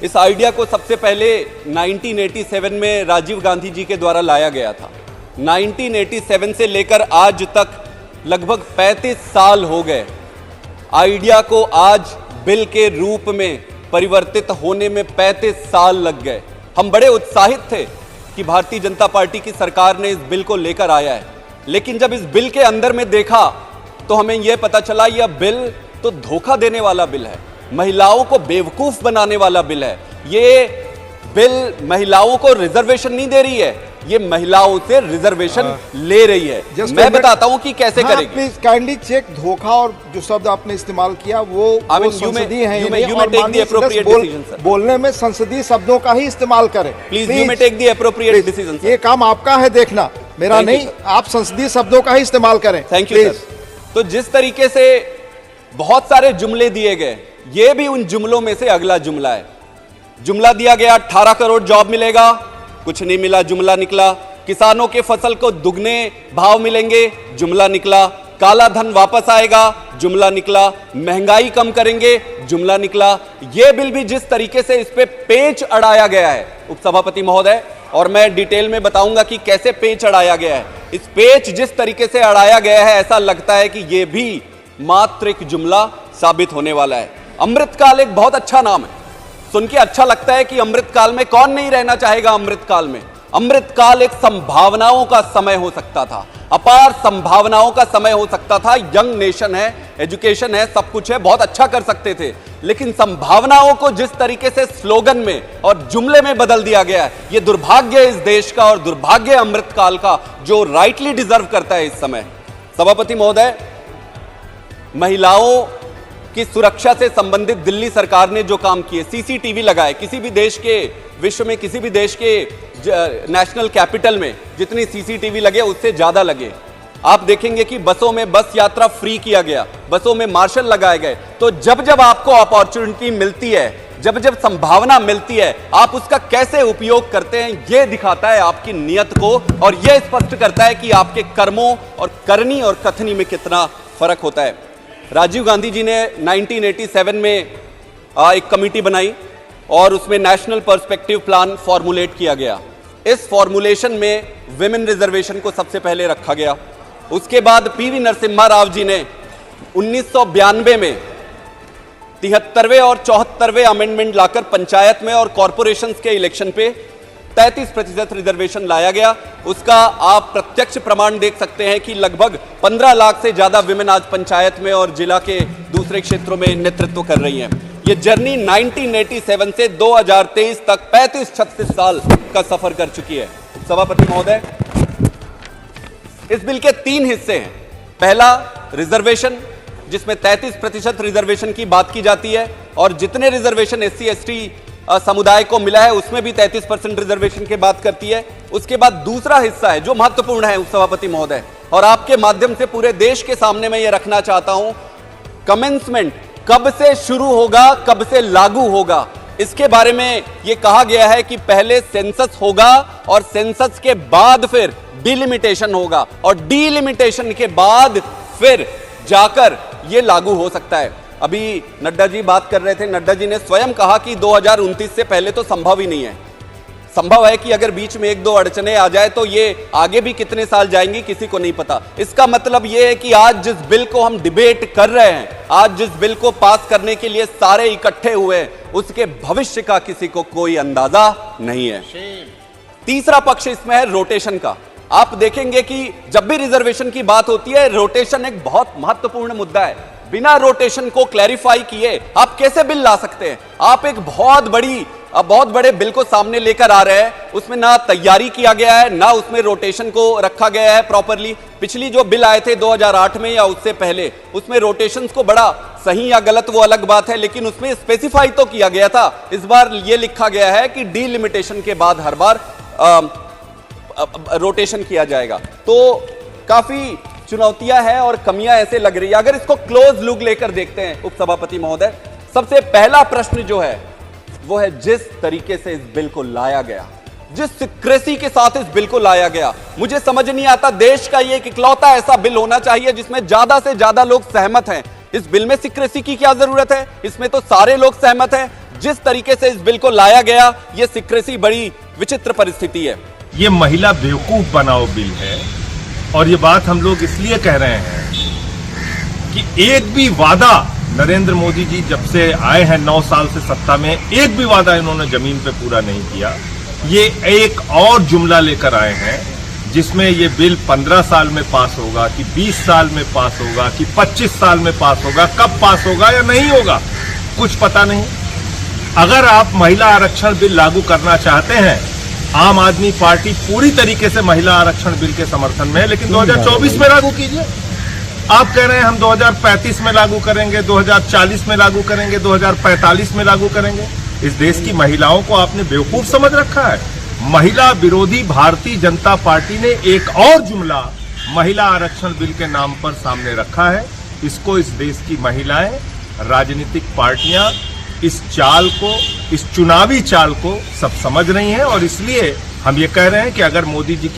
इस आइडिया को सबसे पहले 1987 में राजीव गांधी जी के द्वारा लाया गया था। 1987 से लेकर आज तक लगभग 35 साल हो गए। आइडिया को आज बिल के रूप में परिवर्तित होने में 35 साल लग गए। हम बड़े उत्साहित थे कि भारतीय जनता पार्टी की सरकार ने इस बिल को लेकर आया है, लेकिन जब इस बिल के अंदर में देखा तो हमें यह पता चला यह बिल तो धोखा देने वाला बिल है, महिलाओं को बेवकूफ बनाने वाला बिल है। ये बिल महिलाओं को रिजर्वेशन नहीं दे रही है, ये महिलाओं से रिजर्वेशन ले रही है। मैं बताता हूं कि कैसे करेगी। Please kindly check. धोखा और जो शब्द आपने इस्तेमाल किया वो संसदीय है, बोलने में संसदीय शब्दों का ही इस्तेमाल करें। Please you may take the appropriate decision. ये काम आपका है देखना, मेरा नहीं। आप संसदीय शब्दों का ही इस्तेमाल करें। Thank you sir. तो जिस तरीके से बहुत सारे जुमले दिए गए, ये भी उन जुमलों में से अगला जुमला है। जुमला दिया गया 18 करोड़ जॉब मिलेगा, कुछ नहीं मिला, जुमला निकला। किसानों के फसल को दुगने भाव मिलेंगे, जुमला निकला। काला धन वापस आएगा, जुमला निकला। महंगाई कम करेंगे, जुमला निकला। यह बिल भी जिस तरीके से इस पे पेच अड़ाया गया है उपसभापति महोदय, और मैं डिटेल में बताऊंगा कि कैसे पेच अड़ाया गया है। इस पेच जिस तरीके से अड़ाया गया है, ऐसा लगता है कि यह भी मात्र एक जुमला साबित होने वाला है। अमृतकाल एक बहुत अच्छा नाम है, सुन के अच्छा लगता है कि अमृतकाल में कौन नहीं रहना चाहेगा। अमृतकाल में, अमृतकाल एक संभावनाओं का समय हो सकता था, अपार संभावनाओं का समय हो सकता था। यंग नेशन है, एजुकेशन है, सब कुछ है, बहुत अच्छा कर सकते थे, लेकिन संभावनाओं को जिस तरीके से स्लोगन में और जुमले में बदल दिया गया है, यह दुर्भाग्य है इस देश का और दुर्भाग्य अमृतकाल का, जो राइटली डिजर्व करता है इस समय। सभापति महोदय, महिलाओं की सुरक्षा से संबंधित दिल्ली सरकार ने जो काम किए, सीसीटीवी लगाए, किसी भी देश के, विश्व में किसी भी देश के नेशनल कैपिटल में जितनी सीसीटीवी लगे उससे ज्यादा लगे। आप देखेंगे कि बसों में बस यात्रा फ्री किया गया, बसों में मार्शल लगाए गए। तो जब जब आपको अपॉर्चुनिटी मिलती है, जब जब संभावना मिलती है, आप उसका कैसे उपयोग करते हैं, यह दिखाता है आपकी नियत को, और यह स्पष्ट करता है कि आपके कर्मों और करनी और कथनी में कितना फर्क होता है। राजीव गांधी जी ने 1987 में एक कमेटी बनाई और उसमें नेशनल पर्सपेक्टिव प्लान फॉर्मुलेट किया गया। इस फॉर्मुलेशन में विमेन रिजर्वेशन को सबसे पहले रखा गया। उसके बाद पीवी नरसिम्हा राव जी ने 1992 में 73वें और 74वें अमेंडमेंट लाकर पंचायत में और कॉरपोरेशंस के इलेक्शन पे 33% रिजर्वेशन लाया गया। उसका आप प्रत्यक्ष प्रमाण देख सकते हैं कि लगभग 15 लाख से ज्यादा विमेन आज पंचायत में और जिला के दूसरे क्षेत्रों में नेतृत्व कर रही हैं। ये जर्नी 1987 से 2023 तक 35-36 साल का सफर कर चुकी है। सभापति महोदय, इस बिल के 3 हिस्से हैं। पहला रिजर्वेशन, जिसमें 33% रिजर्वेशन की बात की जाती है, और जितने रिजर्वेशन SC/ST समुदाय को मिला है उसमें भी 33% रिजर्वेशन की बात करती है। उसके बाद दूसरा हिस्सा है जो महत्वपूर्ण है उपसभापति महोदय, और आपके माध्यम से पूरे देश के सामने मैं ये रखना चाहता हूं, कमेंसमेंट कब से शुरू होगा, कब से लागू होगा, इसके बारे में यह कहा गया है कि पहले सेंसस होगा और सेंसस के बाद फिर डिलिमिटेशन होगा, और डिलिमिटेशन के बाद फिर जाकर यह लागू हो सकता है। अभी नड्डा जी बात कर रहे थे, नड्डा जी ने स्वयं कहा कि 2029 से पहले तो संभव ही नहीं है। संभव है कि अगर बीच में 1-2 अड़चने आ जाए तो ये आगे भी कितने साल जाएंगी किसी को नहीं पता। इसका मतलब ये है कि आज जिस बिल को हम डिबेट कर रहे हैं, आज जिस बिल को पास करने के लिए सारे इकट्ठे हुए हैं, उसके भविष्य का किसी को कोई अंदाजा नहीं है। तीसरा पक्ष इसमें है रोटेशन का। आप देखेंगे कि जब भी रिजर्वेशन की बात होती है, रोटेशन एक बहुत महत्वपूर्ण मुद्दा है। बिना रोटेशन को क्लैरिफाई किए आप कैसे बिल ला सकते हैं? आप एक बहुत बड़े बिल को सामने लेकर आ रहे हैं, उसमें ना तैयारी किया गया है, ना उसमें रोटेशन को रखा गया है प्रॉपरली। पिछली जो बिल आए थे 2008 में या उससे पहले, उसमें रोटेशंस को बड़ा सही या गलत वो अलग बात है, लेकिन उसमें स्पेसिफाई तो किया गया था। इस बार ये लिखा गया है कि डीलिमिटेशन के बाद हर बार रोटेशन किया जाएगा। तो काफी चुनौतियां हैं और कमियां ऐसे लग रही है। अगर इसको क्लोज लुक लेकर देखते हैं उपसभापति महोदय, सबसे पहला प्रश्न जो है वो है जिस तरीके से इस बिल को लाया गया, जिस सिक्रेसी के साथ इस बिल को लाया गया, मुझे समझ नहीं आता। देश का ये इकलौता ऐसा बिल होना चाहिए जिसमें ज्यादा से ज्यादा लोग सहमत हैं। इस बिल में सिक्रेसी की क्या जरूरत है? इसमें तो सारे लोग सहमत हैं। जिस तरीके से इस बिल को लाया गया, ये सीक्रेसी बड़ी विचित्र परिस्थिति है। ये महिला बेवकूफ बनाओ बिल है, और ये बात हम लोग इसलिए कह रहे हैं कि एक भी वादा नरेंद्र मोदी जी जब से आए हैं 9 साल से सत्ता में, एक भी वादा इन्होंने जमीन पे पूरा नहीं किया। ये एक और जुमला लेकर आए हैं जिसमें ये बिल 15 साल में पास होगा कि 20 साल में पास होगा कि 25 साल में पास होगा, कब पास होगा या नहीं होगा कुछ पता नहीं। अगर आप महिला आरक्षण बिल लागू करना चाहते हैं, आम आदमी पार्टी पूरी तरीके से महिला आरक्षण बिल के समर्थन में है, लेकिन 2024 में लागू कीजिए। आप कह रहे हैं हम 2035 में लागू करेंगे, 2040 में लागू करेंगे, 2045 में लागू करेंगे। इस देश की महिलाओं को आपने बेवकूफ समझ रखा है। महिला विरोधी भारतीय जनता पार्टी ने एक और जुमला महिला आरक्षण बिल के नाम पर सामने रखा है। इसको इस देश की महिलाएं, राजनीतिक पार्टियां इस चाल को, इस चुनावी चाल को सब समझ रही हैं, और इसलिए हम ये कह रहे हैं कि अगर मोदी जी